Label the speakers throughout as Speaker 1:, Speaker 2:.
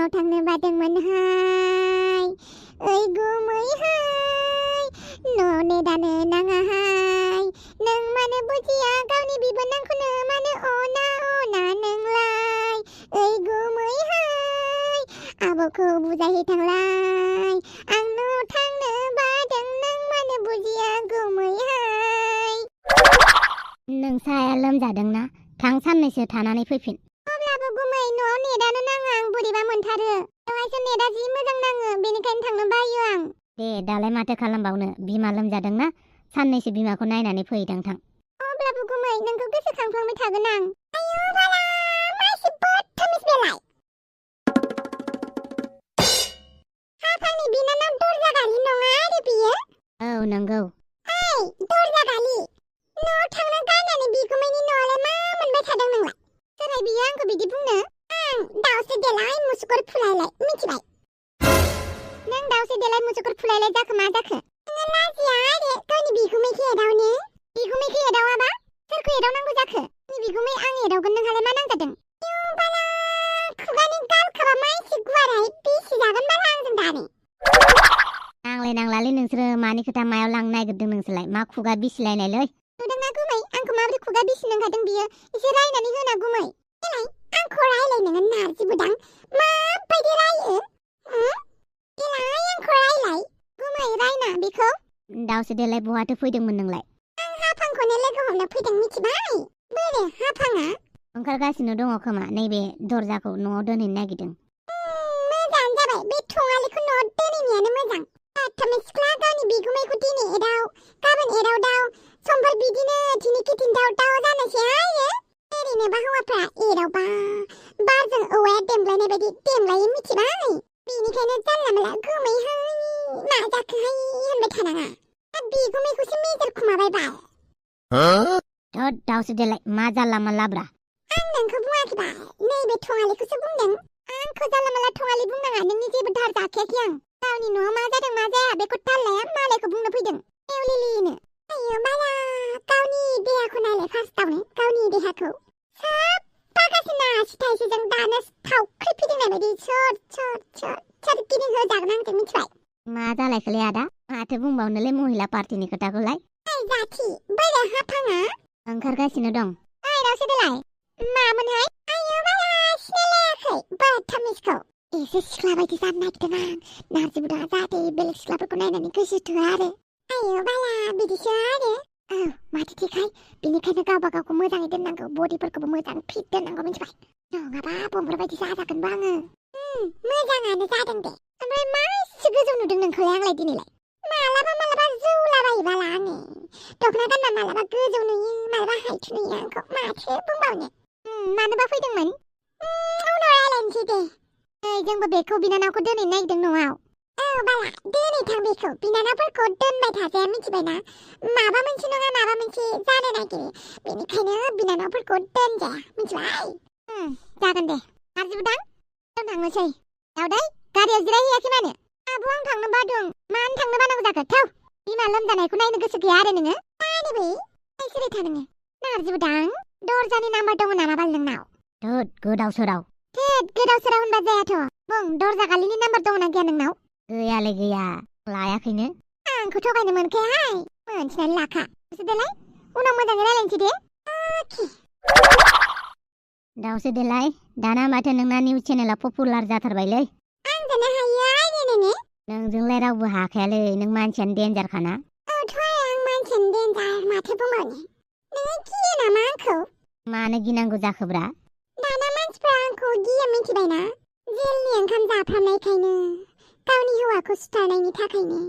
Speaker 1: न'आव थांनो बादोंमोनहाय ओइ गुमैहाय न'आव नेदानो नाङाहाय नों मानो बुजिया गावनि बिबोनांखौनो मानो अना नोंलाय ओइ गुमैहाय आबौखौ बुजायहैथांलाय आं न'आव थांनो बादों नों मानो बुजिया गुमैहाय नोंसाया लोमजादोंना थां साननैसो थानानै फैफिन अब्लाबो गुमै न'आव नेदानो नाङा आं बोरैबा मोनथारो बेवहायसो नेदा जि मोजां नाङो बेनिखायनो थांनो बायो आं दे दालाय माथो खालामबावनो बिमा लोमजादोंना साननैसो बिमाखौ नायनानै फैदां थां अब्लाबो गुमै नोंखौ गोसोखांफ्लांबाय थागोन आं आयौ बाला मासे बदतमिज बेलाय हाफांनि बिनानाव दरजा गालि नङा आरो बियो औ नंगौ ओइ दरजा गालि न'आव थांना गारनानै बिगुमैनि न'आवलाय मा मोनबाय थादों नोंलाय सोरहाय बियो आंखौ बिदि बुंनो आं दाउसो देलाय मुसुगुर फुलायलाय मिथिबाय नों दाउसो देलाय मुसुगुर फुलायलाय जाखो मा जाखो नोङो लाजिया आरो गावनि बिगुमैखौ एदावनो बिगुमैखौ एदावाबा सोरखौ एदावनांगौ जाखो नि बिगुमै आं एदावगोन नोंहालाय मा नांजादों आयौ बाला खुगानि गालखाबा माइसि गुवारहाय बिसि जागोन बाला आंजों दानो नांलाय नोंसोरो मानि खोथा मायाव लांनो नागिरदों नोंसोरलाय मा खुगा बिसिलायनायलै नुदोंना गुमै आंखौ माबोरै खुगा बिसिनो ओंखारदों बियो एसे रायनानै होना गुमै देलाय आंखौ रायलाय नोङो नारजि बुदां माबायदि रायो देलाय आंखौ रायलाय गुमै रायना बेखौ दाउसो देलाय बहाथो फैदोंमोन नोंलाय आं हाफांखौनो लोगो हमनो फैदों मिथिबाय बोरो हाफाङा ओंखारगासिनो दङ खोमा नैबे दरजाखौ न'आव दोनहैनो नागिरदों मोजाङानो जाबाय बे थङालिखौ न'आव दोनहैनायानो मोजां थमे सिख्ला गावनि बिगुमैखौ दिनै एदाव गाबोन एदाव समफोर बिदिनो थिनिखि थिनथाव जानोसै आरो ओरैनोबा हौवाफ्रा एदावबा बारजों औवाया देमलायनाय बायदि देमलायो मिथिबाय बेनिखायनो जानला मोनला गुमैहाय मा जाखोहाय होनबाय थानाङा बिगुमैखौसो मेजर खुमाबायबाय दाउसो देलाय मा जाला मालाब्रा आं नोंखौ बुङाखैबा नैबे थङालिखौसो बुंदों आंखौ जाला माला थङालि बुंनाङा नोंनि जेबो धार जाखायाखै आं गावनि न'आव मा जादों मा जाया बेखौ थाल लाया मालायखौ बुंनो फैदों एवलिलिनो आयौ बाला गावनि देहाखौ नायलाय फार्स्टआवनो गावनि देहाखौ साफा गासिना सिथायसेजों दानो थावख्रि फिदिंनाय बायदि सोरगिदिं होजागोन आंजों मिथिबाय मा जालायखोलै आदा माथो बुंबावनोलै महिला पार्टिनि खोथाखौलाय ओइ जाथि बोरो हाफाङा ओंखारगासिनो दं ओइ दाउसो देलाय मामोनहाय आयौ बाला सिनायलायाखै बदतमिजखौ एसे सिख्ला बायदि जानो नागिरदों आं नारजि बुदा जाहाथे बेलेग सिख्लाफोरखौ नायनानै गोसो थोआ आरो आयौ बाला बिदिसो आरो औ माथो थिखाय बिनिखायनो गावबा गावखौ मोजाङै दोननांगौ बडिफोरखौबो मोजां फिट दोननांगौ मिथिबाय नङाबा बम्बर बायदि जाजागोनबो आङो मोजाङानो जादों दे ओमफ्राय मा एसे गोजौ नुदों नोंखौलाय आंलाय दिनैलाय मालाबा जौलाबायो बाला आङो दख'ना गानबा मालाबा गोजौ नुयो मालाबा हाइट नुयो आंखौ माथो बुंबावनो मानोबा फैदोंमोन उनाव रायलायनोसै दे जोंबो बेखौ बिनानावखौ दोनहैनो नागिरदों न'आव औ बाला दोनहैथां बेखौ बिनानावफोरखौ दोनबाय थाजाया मिथिबायना माबा मोनसे नङा माबा मोनसे जानो नागिरो बेनिखायनो बिनानावफोरखौ दोनजाया मिथिबाय जागोन दे नारजि बुदां जों थांनोसै दावदै गारियाव जिरायहैयाखै मानो आब' आं थांनो बादों मानो थांनो बानांगौ जाखो थौ बिमा लोमजानायखौ नायनो गोसो गैया आरो नोङो मानोबे सिरि था नोङो नारजि बुदां दरजानि नाम्बार दङ नामा बाल नोंनाव थोद गोदाव सोराव होनबा जायाथ' बुं दरजा गालिनि नाम्बार दङना गैया नोंनाव गैयालै गैया लायाखैनो आंखौ थगायनो मोनखायाहाय मोनथिनानै लाखा देलाय उनाव मोजाङै रायलायनोसै दे दाउसो देलाय दाना माथो नोंना निउस चेनेला पपुलार जाथारबायलै आंजोंनो हायो आरो नोङो नोंजोंलाय रावबो हाखायालै नों मानसियानो डेन्जारखाना औथ' आं मानसियानो डेन्जार माथो बुंबावनो नोङो गियो नामा आंखौ मानो गिनांगौ जाखोब्रा दाना मानसिफ्रा आंखौ गियो मिथिबायना जेलनि ओंखाम जाफ्रामनायखायनो गावनि हौवाखौ सुथारनायनि थाखायनो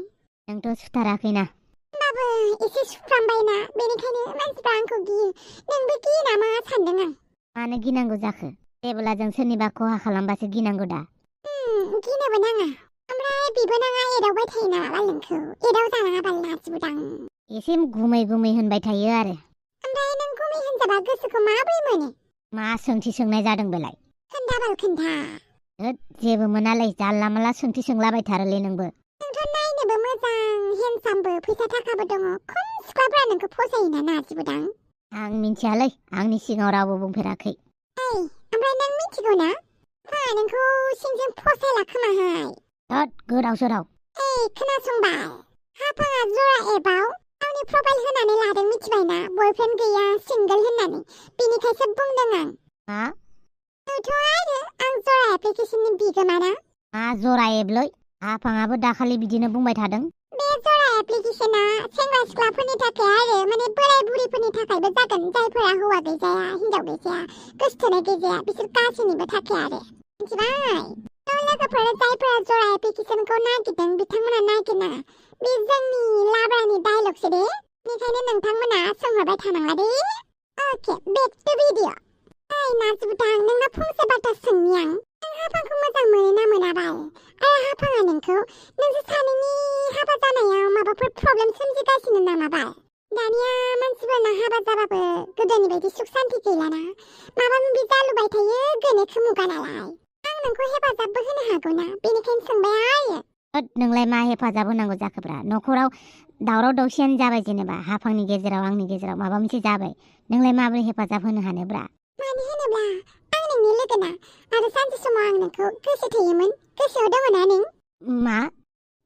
Speaker 1: नोंथ' सुथाराखैना होमबाबो एसे सुफ्रामबायना बेनिखायनो मानसिफ्रा आंखौ गियो नोंबो गियो नामा सानदों आं मानो गिनांगौ जाखो जेब्ला जों सोरनिबा खहा खालामबासो गिनांगौ दा गिनोबो नाङा ओमफ्राय बिबोनाङा एदावबाय थायो नामा बाल नोंखौ एदाव जानाङा बाल नारजि बुदां एसे गुमै होनबाय थायो आरो ओमफ्राय नों गुमै होनजाबा गोसोखौ माबोरै मोनो मा सोंथि सोंनाय जादों बेलाय खोन्था बाल खोन्था जेबो मोनालै जानला माला सोंथि सोंलाबायथारोलै नोंबो नोंथ' नायनोबो मोजां हेन्डसामबो फैसा थाखाबो दङ खम सिख्लाफ्रा नोंखौ फसायोना नारजि बुदां आं मिन्थियालै आंनि सिगाङाव रावबो बुंफेराखै ओमफ्राय नों मिथिगौ ना नोंखौ सिंजों फसायला खोमाहाय।
Speaker 2: थोद गोदाव सोराव।
Speaker 1: खोनासंबाय, हाफाङा जरा एपआव गावनि प्रफाइल होनानै लादों मिथिबायना, बयफ्रेन्ड गैया सिंगोल होननानै, बिनिखायसो बुंदों आं।
Speaker 2: मा?
Speaker 1: नोंथ' आरो आं जरा एप्लिकेसननि बिगोमाना।
Speaker 2: मा जरा एपलै? हाफाङाबो दाखालि बिदिनो बुंबाय थादों।
Speaker 1: बे जरा एप्लिकेसना सेंग्रा सिख्लाफोरनि थाखाय आरो माने बोराय बुरिफोरनि थाखायबो जागोन, जायफोरा हौवा गैजाया हिनजाव गैजाया गोसथोनाय गैजाया बिसोर गासैनिबो थाखाय आरो मिथिबाय। लोगोफोरा जायफोरा जरा एप्लिकेसनखौ नागिरदों बिथांमोना नागिरनाङा, बे जोंनि लाब्रानि डायलगसो दे, बेनिखायनो नोंथांमोना सोंहरबाय थानांला दे। अके, बेक टु भिडिअ। नाजुदां, नोंना फंसे बाथ्रा सोंनि आं, नों हाफांखौ मोजां मोनो ना मोना बाल? आरो हाफाङा नोंखौ नोंसोर सानैनि हाबा जानायाव माबाफोर प्रब्लेम सोमजिगासिनो नामा बाल? दानिया मानसिफोरना हाबा जाबाबो गोदोनि बायदि सुख सान्ति गैलाना, माबा माबि जालुबाय थायो गोनोखो मुगा नालाय। आं नोंखौ हेफाजाबबो होनो हागौना, बेनिखायनो सोंबाय आरो।
Speaker 2: नोंलाय मा हेफाजाब होनांगौ जाखोब्रा? न'खराव दावराव दावसियानो जाबाय, जेनेबा हाफांनि गेजेराव आंनि गेजेराव माबा मोनसे जाबाय, नोंलाय माबोरै हेफाजाब होनो हानोब्रा?
Speaker 1: मानो होनोब्ला आं नोंनि लोगोना, आरो सानसे समाव आं नोंखौ गोसो थोयोमोन, गोसोआव दङना नों?
Speaker 2: मा?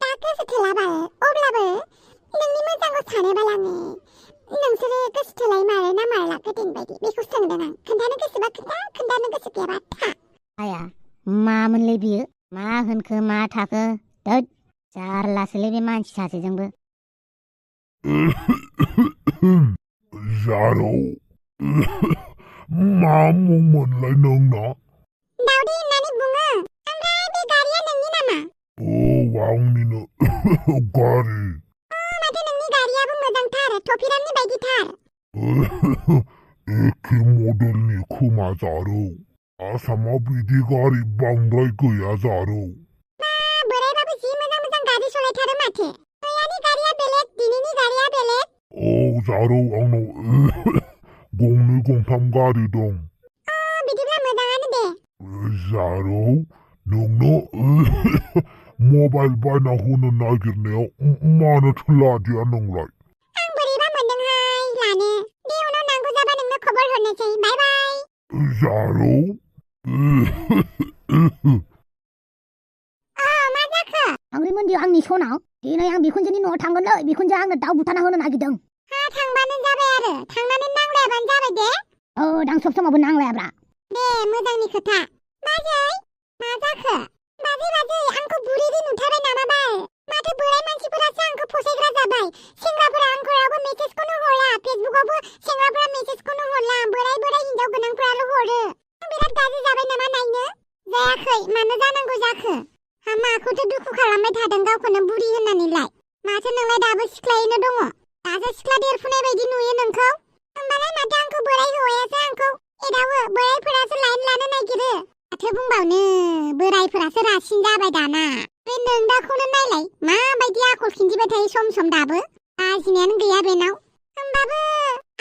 Speaker 1: दा गोसो थोलाबाल, अब्लाबो नोंनि मोजांखौ सानोबाल आङो नोंसोरो गोसो थोलाय मारो ना मारला गोदोनि बायदि, बेखौ सोंदों आं। खोन्थानो गोसोबा खोन्था, खोन्थानो गोसो गैयाबा था।
Speaker 2: आया मामोनलै बियो? मा होनखो मा थाखो? थोद जारलासोलै बे मानसि सासेजोंबो।
Speaker 3: जारौ मा मुंमोनलाय नोंना?
Speaker 1: दावदै होननानै बुङो। ओमफ्राय बे गारिया नोंनि नामा?
Speaker 3: आंनिनो गारि।
Speaker 1: माथो नोंनि गारियाबो मोजांथार, टफिरामनि बायदिथार।
Speaker 3: एखे मडेलनि खोमा जारौ, आसामाव बिदि गारि बांद्राय गैया जारौ।
Speaker 1: बोरायबाबो जि मोजां मोजां गारि सलायथारो माथो। मैयानि गारिया बेलेग, दिनैनि गारिया बेलेग।
Speaker 3: जारौ, आंनाव गंनै गंथाम गारि दं।
Speaker 1: बिदिब्ला मोजाङानो दे।
Speaker 3: जारौ, नोंनो मबाइल बायना होनो नागिरनायाव मानोथो लादिया नोंलाय?
Speaker 1: आं बोरैबा मोनदोंहाय लानो। दे उनाव नांगौ जाबा नोंनो खबर हरनोसै। बाय बाय।
Speaker 3: जारौ।
Speaker 1: मा जाखो?
Speaker 2: आंग्रिमोनदि आंनि सनाव, दिनै आं बिखुनजोनि न'आव थांगोनलै। बिखुनजोआ आंनो दाउ बुथारना होनो नागिरदों।
Speaker 1: थांबानो जाबाय आरो, थांनानै नांलायाबानो जाबाय दे।
Speaker 2: आं सब समावबो नांलायाब्रा।
Speaker 1: दे, मोजांनि खोथा। बाजै, मा जाखो? बाजै, आंखौ बुरिरि नुथारबाय नामा बाल? माथो बोराय मानसिफोरासो आंखौ फसायग्रा जाबाय। सेंग्राफोरा आंखौ रावबो मेसेजखौनो हरा, फेसबुकआवबो सेंग्राफोरा मेसेजखौनो हरला, बोराय हिनजाव गोनांफोराल' हरो। आं बिराद गाज्रि जाबाय नामा नायनो? जायाखै, मानो जानांगौ जाखो? माखौथो दुखु खालामबाय थादों गावखौनो बुरि होननानैलाय? माथो नोंलाय दाबो सिख्लायैनो दङ? दासो सिख्ला देरफुनाय बायदि नुयो नोंखौ। होमबालाय माथो आंखौ बोराय हौवायासो आंखौ एदावो, बोरायफोरासो लाइन लानो नागिरो। माथो बुंबावनो, बोरायफोरासो रासिन जाबाय दाना। बे नोंदाखौनो नायलाय, माबायदि आखल खिन्थिबाय थायो सम दाबो। लाजिनायानो गैया बेनाव। होमबाबो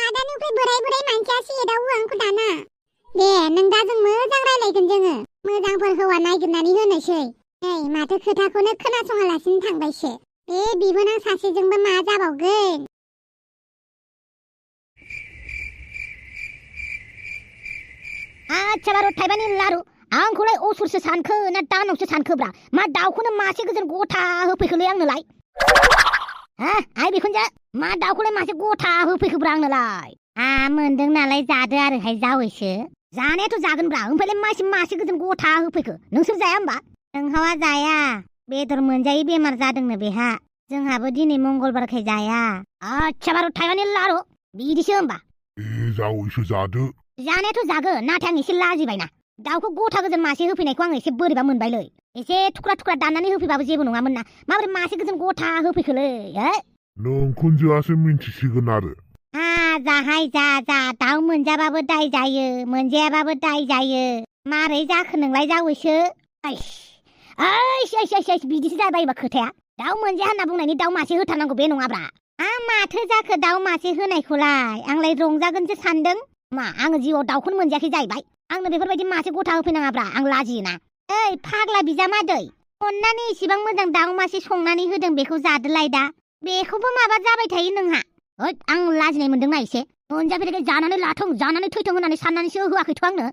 Speaker 1: आदानिफ्राय बोराय मानसियासो एदावो आंखौ दाना। दे, नोंदाजों मोजां रायलायगोन जोङो, मोजांफोर हौवा नागिरनानै होनोसै। माथो खोथाखौनो खोनासङालासिनो थांबायसो। बे बिबोनां सासेजोंबो मा जाबावगोन?
Speaker 2: आच्छा बारु थाइबानि लारु, आंखौलाय असुरसो सानखो ना दानवसो सानखोब्रा? मा दाउखौनो मासे गोजोन गथा होफैखोलै आंनोलाय? आइ बिखुनजो, मा दाउखौलाय मासे गथा होफैखोब्रा आंनोलाय? मोनदों नालाय जादो आरोहाय जावैसो। जानायाथ' जागोनब्रा, ओमफ्रायलाय मासे गोजोन गथा होफैखो? नोंसोर जाया होमबा? नोंहावा जाया, बेदर मोनजायै बेमार जादोंनो बेहा। जोंहाबो दिनै मंगलबारखाय जाया। आच्छा बारु थाइबानि लारु, बिदिसो होमबा?
Speaker 3: जावैसो जादो।
Speaker 2: जानायाथ' जागोन, नाथाय आं एसे लाजिबायना। दाउखौ गथा गोजोन मासे होफैनायखौ आं एसे बोरैबा मोनबायलै। एसे थुख्रा दाननानै होफैबाबो जेबो नङामोन ना, माबोरै मासे गोजोन गथा होफैखोलै?
Speaker 3: नोंखुनजोआसो मिन्थिसिगोन आरो।
Speaker 2: जाहाय जा, दाउ मोनजाबाबो दाय जायो, मोनजायाबाबो दाय जायो। मारै जाखो नोंलाय जावैसो? बिदिसो जाबायबा खोथाया। दाउ मोनजाया होनना बुंनायनि दाउ मासे होथारनांगौ बे नङाब्रा। माथो जाखो दाउ मासे होनायखौलाय? आंलाय रंजागोनसो सानदों। आङो जिउआव दाउखौनो मोनजायाखै जाहैबाय। आंनो बेफोरबायदि मासे गथा होफैनाङाब्रा, आं लाजियोना। फाग्ला बिजामादै, अननानै इसिबां मोजां दाउ मासे संनानै होदों, बेखौ जादोलाय दा। बेखौबो माबा जाबाय थायो नोंहा। आं लाजिनाय मोनदोंना एसे। मोनजाफेरैखाय जानानै लाथों, जानानै थैथों होननानै साननानैसो होआखैथ' आंनो।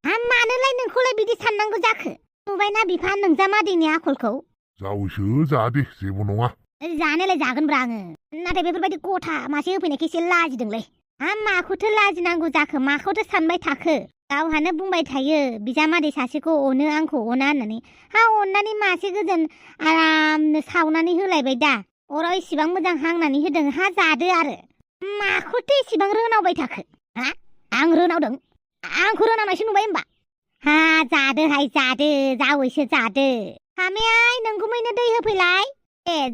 Speaker 2: मानोलाय नोंखौलाय बिदि साननांगौ जाखो नुबायना बिफा नोंजामादैनि आखलखौ
Speaker 3: जावैसो जा दे जेबो नङा
Speaker 2: जानायलाय जागोनब्रा आङो नाथाय बेफोरबायदि गथा मासे होफैनायखौ एसे लाजिदोंलै माखौथो लाजिनांगौ जाखो माखौथो सानबाय थाखो गावहानो बुंबाय थायो बिजामादै सासेखौ अनो आंखौ अना होननानै अननानै मासे गोजोन आरामनो सावनानै होलायबाय दा अराव इसिबां मोजां हांनानै होदों जादो आरो माखौथो इसिबां रोनावबाय थाखो आं रोनावदों आंखौ रोनावनायसो नुबाय होमबा जादोहाय जादो जावैसो जादो फामेयाय नोंगुमैनो दै होफैलाय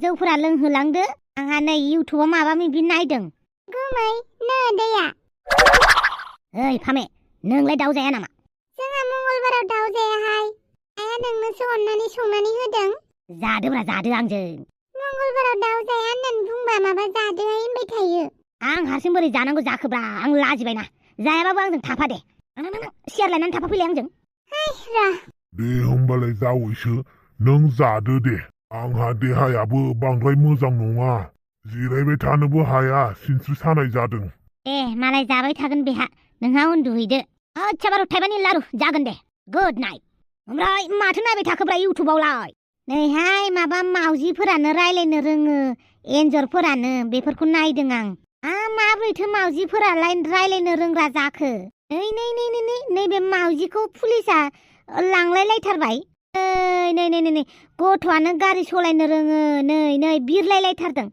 Speaker 2: जौफोरा लोंहोलांदो आंहा नै इउटुबाव माबा माबि नायदों
Speaker 1: गुमै नो दैया
Speaker 2: ओइ फामे नोंलाय दाउ जाया नामा
Speaker 1: जोंहा मंगलबाराव दाउ जायाहाय आइया नोंनोसो अननानै संनानै होदों
Speaker 2: जादोब्रा जादो आंजों
Speaker 1: मंगलबाराव दाउ जाया होननानै बुंबा माबा जादोहाय होनबाय थायो
Speaker 2: आं हारसिं बोरै जानांगौ जाखोब्रा आं लाजिबायना जायाबाबो आंजों थाफा दे सियार लायनानै थाफा फैलाय आंजों
Speaker 3: दे होमबालाय जावैसो नों जादो दे आंहा देहायाबो बांद्राय मोजां नङा जिरायबाय थानोबो हाया सिनस्रि सानाय जादों
Speaker 2: मालाय जाबाय थागोन बेहा नोंहा उन्दुहैदो आच्छा बार' थाइबानि लारु जागोन दे गुड नाइट ओमफ्राय माथो नायबाय थाखोब्रा इउटुबावलाय नैहाय माबा मावजिफोरानो रायलायनो रोङो एन्जरफोरानो बेफोरखौ नायदों आं माबोरैथो मावजिफोरालाय रायलायनो रोंग्रा जाखो नै नैबे मावजिखौ पुलिसा लांलाय लायथारबाय नै गथ'आनो गारि सलायनो रोङो नै बिरलाय लायथारदों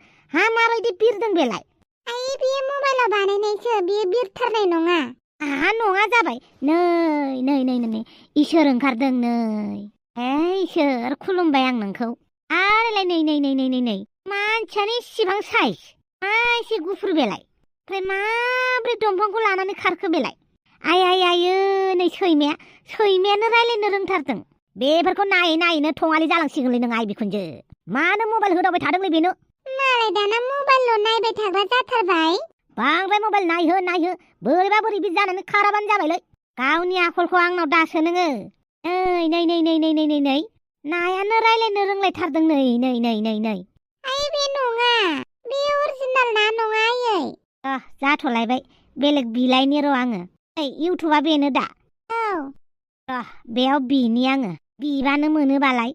Speaker 2: माबायदि बिरदों बेलाय
Speaker 1: आइ बियो मबाइलाव बानायनायसो बियो बिरथारनाय नङा
Speaker 2: नङा जाबाय नै इसोर ओंखारदों नै इसोर खुलुमबाय आं नोंखौ आरोलाय नै मानसियानो इसिबां साइज एसे गुफुर बेलाय ओमफ्राय माब्रै दंफांखौ लानानै खारखो बेलाय आयो नै सैमायानो रायलायनो रोंथारदों बेफोरखौ नायैनो थङालि जालांसिगोनलै नों आइ बिखुनजो मानो मबाइल होदावबाय थादोंलै बेनो
Speaker 1: मालाय दाना मबाइलल' नायबाय थाग्रा जाथारबाय
Speaker 2: बांद्राय मबाइल नायहो बोरैबा बोरैबि जानानै खाराबानो जाबायलै गावनि आखलखौ आंनाव दासो नोङो नै नायानो रायलायनो रोंलायथारदों नै
Speaker 1: आइ बे नङा बे अरिजिनाल ना नङा आयै
Speaker 2: जाथ'लायबाय बेलेग बिलाइनि र' आङो इउटुबा बेनो दा बेयाव बिनि आङो बिबानो मोनोबालाय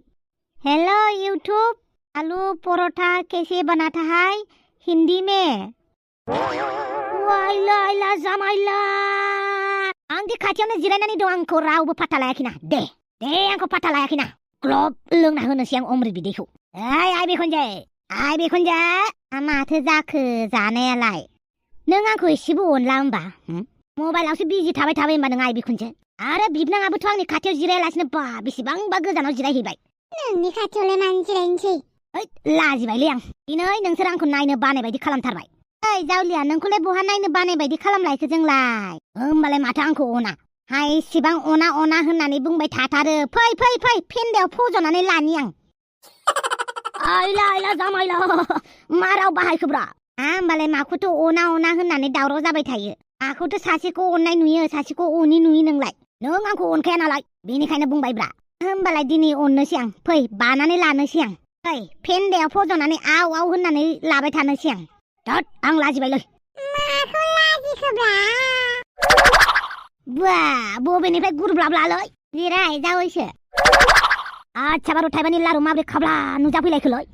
Speaker 2: हेलो यूट्यूब आलू परोठा कैसे बनाता है हिंदी में वाइला जामाइला आंदि खाथियावनो जिरायनानै दं आंखौ रावबो फात्ता लायाखैना दे आंखौ फात्ता लायाखैना ग्लब लोंना होनोसै आं अमृत बिदैखौ आइ बिखुनजो माथो जाखो जानायालाय नों आंखौ एसेबो अनला होमबा मबाइलावसो बिजि थाबाय होमबा नों आइ बिखुनजो आरो बिबनाङाबोथ' आंनि खाथियाव जिरायालासिनो बेसेबांबा गोजानाव जिरायहैबाय
Speaker 1: नोंनि खाथियावलाय मानो जिरायनोसै
Speaker 2: लाजिबायलै आं दिनै नोंसोर आंखौ नायनो बानाय बायदि खालामथारबाय जावलिया नोंखौलाय बहा नायनो बानाय बायदि खालामलायखो जोंलाय होमबालाय माथो आंखौ अना इसिबां अना होननानै बुंबाय थाथारो फै फेन्दायाव फज'नानै लानि आं आइला जामाइला मा राव बाहायखोब्रा होमबालाय माखौथ' अना होननानै दावराव जाबाय थायो माखौथ' सासेखौ अननाय नुयो सासेखौ अनि नुयो नोंलाय नों आंखौ अनखाया नालाय बेनिखायनो बुंबायब्रा होमबालाय दिनै अननोसै आं फै बानानै लानोसै आं फै फेन्दायाव फज'नानै आव होननानै लाबाय थानोसै आं आं लाजिबायलै
Speaker 1: माखौ लाजिखोब्रा
Speaker 2: बबेनिफ्राय गुरब्लाब्लालै जिराय जावैसो आच्छा बार' थाइबानि लारु माब्रै खाब्ला नुजाफैलायखोलै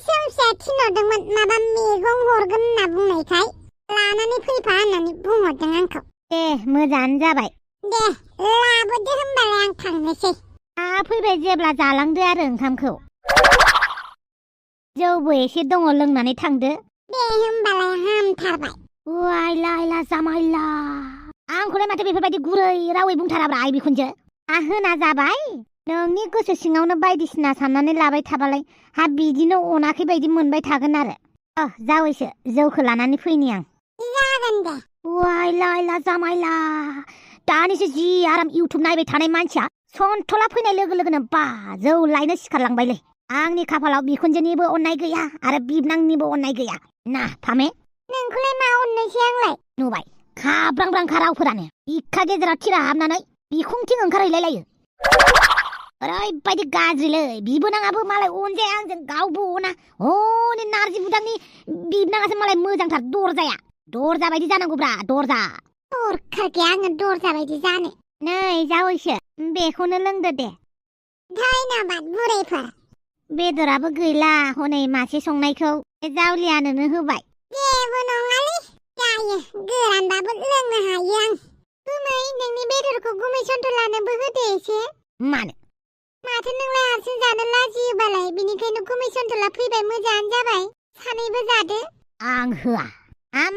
Speaker 1: सोमसिया थिनहरदोंमोन माबा मैगं हरगोन होनना बुंनायखाय लानानै फैफा होननानै बुंहरदों आंखौ
Speaker 2: मोजाङानो जाबाय
Speaker 1: दे लाबोदो होमबालाय आं थांनोसै
Speaker 2: फैबाय जेब्ला जालांदो आरो ओंखामखौ जौबो एसे दङ लोंनानै थांदो
Speaker 1: दे होमबालाय हामथारबाय
Speaker 2: वाइला जामाइला आंखौलाय माथो बेफोरबायदि गुरै रावै बुंथाराब्रा आइ बिखुनजो होना जाबाय नोंनि गोसो सिङावनो बायदिसिना साननानै लाबाय थाबालाय बिदिनो अनाखै बायदि मोनबाय थागोन आरो जावैसो जौखौ लानानै फैनि आं
Speaker 1: जागोन दे
Speaker 2: वाइला जामाइला दानिसो जि आराम इउटुब नायबाय थानाय मानसिया सन्थला फैनाय लोगो लोगोनो जौ लायनो सिखारलांबायलै आंनि खाफालाव बिखुनजोनिबो अननाय गैया आरो बिबनांनिबो अननाय गैया ना फामे
Speaker 1: नोंखौलाय मा अननोसै आंलाय
Speaker 2: नुबाय खाब्रां रावफोरानो बिखा गेजेराव थिरा हाबनानै बिखुंथिं ओंखारहैलायलायो ओरैबायदि गाज्रिलै बिबोनाङाबो मालाय अनजाया आंजों गावबो अना हनै नारजि बुदांनि बिबनाङासो मालाय मोजांथार दरजा बायदि जानांगौब्रा दरजा
Speaker 1: दरखार गैया आङो दरजा बायदि जानो
Speaker 2: नै जावैसो बेखौनो लोंदो दे
Speaker 1: धन्यबाद बुरैफोर
Speaker 2: बेदराबो गैला हनै मासे संनायखौ जावलियानोनो होबाय
Speaker 1: जेबो नङालै जायो गोरानबाबो लोंनो हायो आं गुमै नोंनि बेदरखौ गुमै सन्थलानोबो होदो एसे
Speaker 2: मानो
Speaker 1: माथो नोंलाय हारसिं जानो लाजियोबालाय बिनिखायनो गुमै सन्थला फैबाय मोजाङानो जाबाय सानैबो जादो
Speaker 2: आं होआ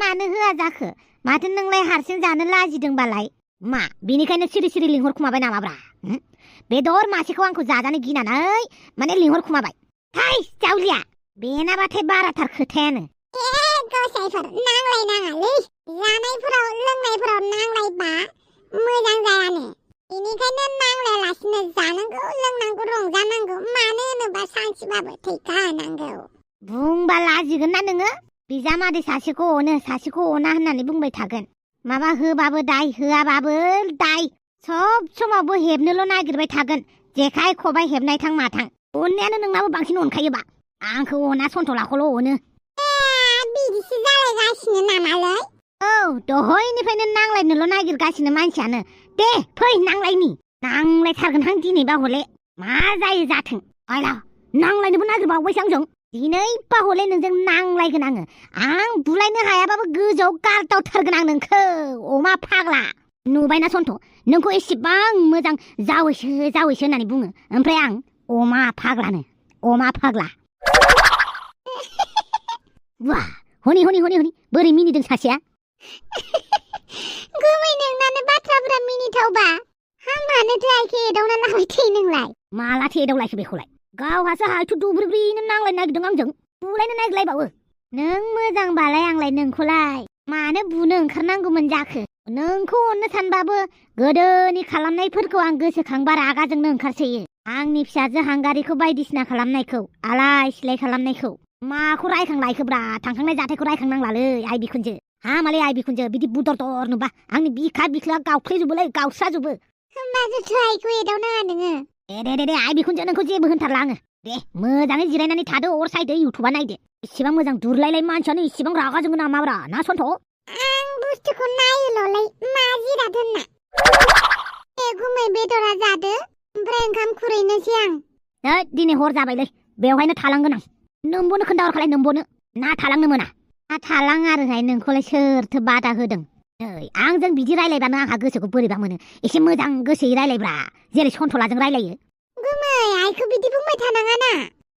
Speaker 2: मानो होआ जाखो माथो नोंलाय हारसिं जानो लाजिदोंबालाय मा बिनिखायनो सिरि सिरि लिंहरखुमाबाय नामाब्रा बेदर मासेखौ आंखौ जाजानो गिनानै माने लिंहरखुमाबाय हाय जावलिया बेनाबाथाय बाराथार खोथायानो
Speaker 1: गसाइफोर नांलायनाङालै जानायफोराव लोंनायफोराव नांलायबा मोजां जायानो बेनिखायनो नांलायालासिनो जानांगौ लोंनांगौ रंजानांगौ मानो होनोबा सानसेबाबो थैखा होनांगौ
Speaker 2: बुंबा लाजिगोन ना नोङो बिजामादै सासेखौ अना होननानै बुंबाय थागोन माबा होबाबो दाय होआबाबो दाय सब समावबो हेबनोल' नागिरबाय थागोन जेखाइ खबाइ हेबनाय थां माथां अननायानो नोंनाबो बांसिन अनखायोबा आंखौ अना सन्थलाखौल' अनो
Speaker 1: बिदिसो जालायगासिनो नामालै
Speaker 2: औ दहयनिफ्रायनो नांलायनोल' नागिरगासिनो मानसियानो दे फै नांलायथारगोनहां दिनैबा हले मा जायो जाथों आयला नांलायनोबो नागिरबावबायसो आंजों दिनैबा हले नोंजों नांलायगोन आं बुलायनो हायाबाबो गोजौआव गारदावथारगोन आं नोंखौ अमा फाग्ला नुबायना सन्थ नोंखौ एसेबां मोजां जावैसो होननानै बुङो ओमफ्राय आं अमा फाग्ला वाह हनै बोरै मिनिदों सासेया
Speaker 1: गुमै नोंनानो बाथ्राफोरा मिनिथावबा हामानोथो आइखौ एदावना लाबाय थै नोंलाय
Speaker 2: मालाथो एदावलायखो बेखौलाय गावहासो हायथु दुब्रिब्रिनो नांलायनो नागिरदों आंजों बुलायनो नागिरलायबावो नों मोजांबालाय आंलाय नोंखौलाय मानो बुनो ओंखारनांगौमोन जाखो नोंखौ अननो सानबाबो गोदोनि खालामनायफोरखौ आं गोसोखांबा रागाजोंनो ओंखारसोयो आंनि फिसाजो हांगारिखौ बायदिसिना खालामनायखौ आलाय सिलाय खालामनायखौ माखौ रायखांलायखोब्रा थांखांनाय जाथायखौ रायखांनांलालै आइ बिखुनजो हामालै आइ बिखुनजो बिदि बुदर नुबा आंनि बिखा गावख्लेजोबोलै गावस्राजोबो
Speaker 1: होमबासो आइखौ एदावनाङा नोङो
Speaker 2: दे आइ बिखुनजो नोंखौ जेबो होनथारला आङो दे मोजाङै जिरायनानै थादो अर सायदो इउटुबा नायदो इसेबां मोजां दुरलायलाय मानसियानो इसेबां रागा जोङो नामाब्रा ना सन्थ
Speaker 1: आं बुस्थुखौ नायोल'लै मा जिराद होनना गुमै बेदरा जादो ओमफ्राय ओंखाम खुरैनोसै आं
Speaker 2: दिनै हर जाबायलै बेवहायनो थालांगोन आं नोंबोनो खोन्थाहरखालाय नोंबोनो ना थालांनो मोना ना थालां आरोहाय नोंखौलाय सोरथो बादा होदों नै आंजों बिदि रायलायबानो आंहा गोसोखौ बोरैबा मोनो एसे मोजां गोसोयै रायलायब्रा जेरै सन्थलाजों रायलायो
Speaker 1: गुमै आइखौ बिदि बुंबाय थानाङाना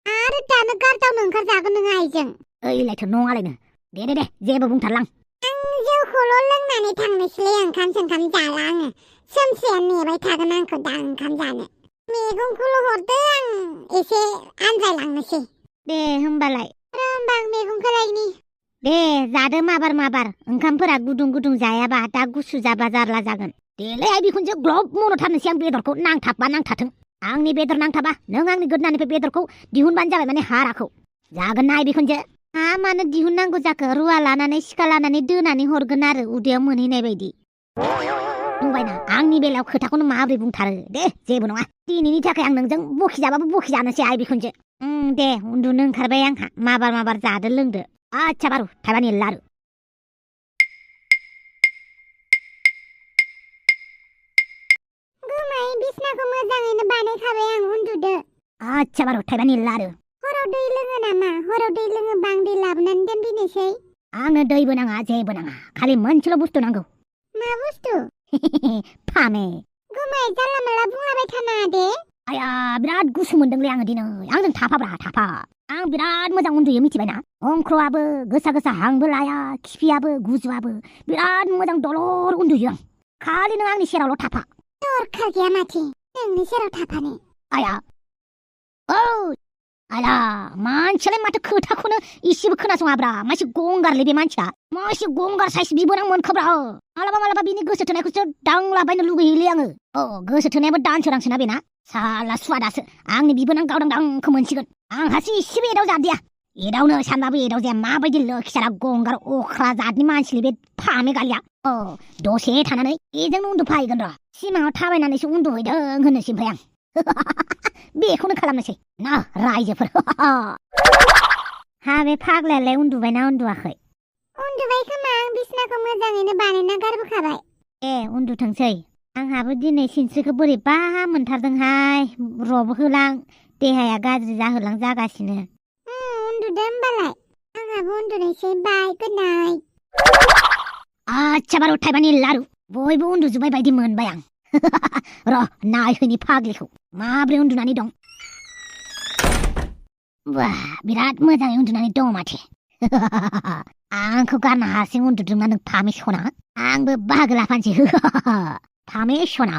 Speaker 1: आरो दानो गारदावनो ओंखारजागोन नोङो आइजों
Speaker 2: ओइलायथ' नङालायनो दे जेबो बुंथारलां
Speaker 1: आं जौखौल' लोंनानै थांनोसैलै ओंखाम जाला आङो सोमसेया नेबाय थागोन आंखौ दा ओंखाम जानो मैगंखौल' हरदो आं एसे आनजायलांनोसै
Speaker 2: दे होमबालाय
Speaker 1: होमबा आं मैगंखौ लायनि
Speaker 2: दे जादो माबार ओंखामफोरा गुदुं जायाबा दा गुसु जाबा जारला जागोन देलै आइ बिखुनजो ग्लब मन'थारनोसै आं बेदरखौ नांथाबबा नांथाथों आंनि बेदर नांथाबा नों आंनि गोदनानिफ्राय बेदरखौ दिहुनबानो जाबाय माने हाराखौ जागोन ना आइ बिखुनजो मानो दिहुननांगौ जाखो रुवा लानानै सिखा लानानै दोनानै हरगोन आरो उदैयाव मोनहैनाय बायदि नुबायना आंनि बेलायाव खोथाखौनो माबोरै बुंथारो दे जेबो नङा दिनैनि थाखाय आं नोंजों बखिजाबाबो बखिजानोसै आइ बिखुनजो दे उन्दुनो ओंखारबाय आंहा माबार जादो लोंदो आच्छा बारु थाइबानि लारु
Speaker 1: गुमै बिसनाखौ मोजाङैनो बानायखाबाय आं उन्दुदो
Speaker 2: आच्छा बारु थाइबानि लारु
Speaker 1: हराव दै लोङो नामा हराव दै लोङोबा आं दै लाबोनानै दोनफैनोसै
Speaker 2: आंनो दैबो नाङा जेबो नाङा खालि मोनसेल' बुस्थु नांगौ
Speaker 1: मा बुस्थु
Speaker 2: फामे
Speaker 1: गुमै जानला मानला बुंलाबाय थानाङा दे
Speaker 2: आया बिराद गुसु मोनदोंलै आङो दिनै आंजों थाफा आं बिराद मोजां उन्दुयो मिथिबायना अंख्रआबो गोसा हांबो लाया खिफियाबो गुजुआबो बिराद मोजां दलर उन्दुयो आं खालि नों आंनि सेरावल' थाफा
Speaker 1: दरखार गैया माथो नोंनि सेराव थाफानो
Speaker 2: आया औ आला मानसियालाय माथो खोथाखौनो इसेबो खोनासङाब्रा मासे गंगारलै बे मानसिया मासे गंगार साइस बिबोनां मोनखोब्रा मालाबा बिनि गोसो थोनायखौसो दांलाबायनो लुगैयोलै आङो गोसो थोनायाबो दानसोरांसोना बेना साला सुवादासो आंनि बिबोनां गावदांखौ मोनसिगोन आंहासो इसेबो एदाव जादिया एदावनो सानबाबो एदाव जाया माबायदि लोखिसारा गंगार अख्रा जातनि मानसिलै बे फामे गालिया दसे थानानै बेजोंनो उन्दुफाहैगोन र' सिमाङाव थाबायनानैसो उन्दुहैदों होननोसै ओमफ्राय आं बेखौनो खालामनोसै ना रायजोफोर हा बे फाग्लायालाय उन्दुबायना उन्दुवाखै
Speaker 1: उन्दुबाय खोमा आं बिसनाखौ मोजाङैनो बानायना गारबोखाबाय
Speaker 2: उन्दुथोंसै आंहाबो दिनै सिनस्रिखौ बोरैबा मोनथारदोंहाय रब होलां देहाया गाज्रि जाहोलां जागासिनो
Speaker 1: उन्दुदो होमबालाय आंहाबो उन्दुनोसै बाय गुड नाइट
Speaker 2: आच्छा बार' थाइबानि लारु बयबो उन्दुजोबबाय बायदि मोनबाय आं र' नायहोनि फाग्लिखौ माब्रै उन्दुनानै दं वाह बिराद मोजाङै उन्दुनानै दं माथो आंखौ गारना हारसिं उन्दुदोंना नों फामे सना आंबो बाहागो लाफानोसै फामे सना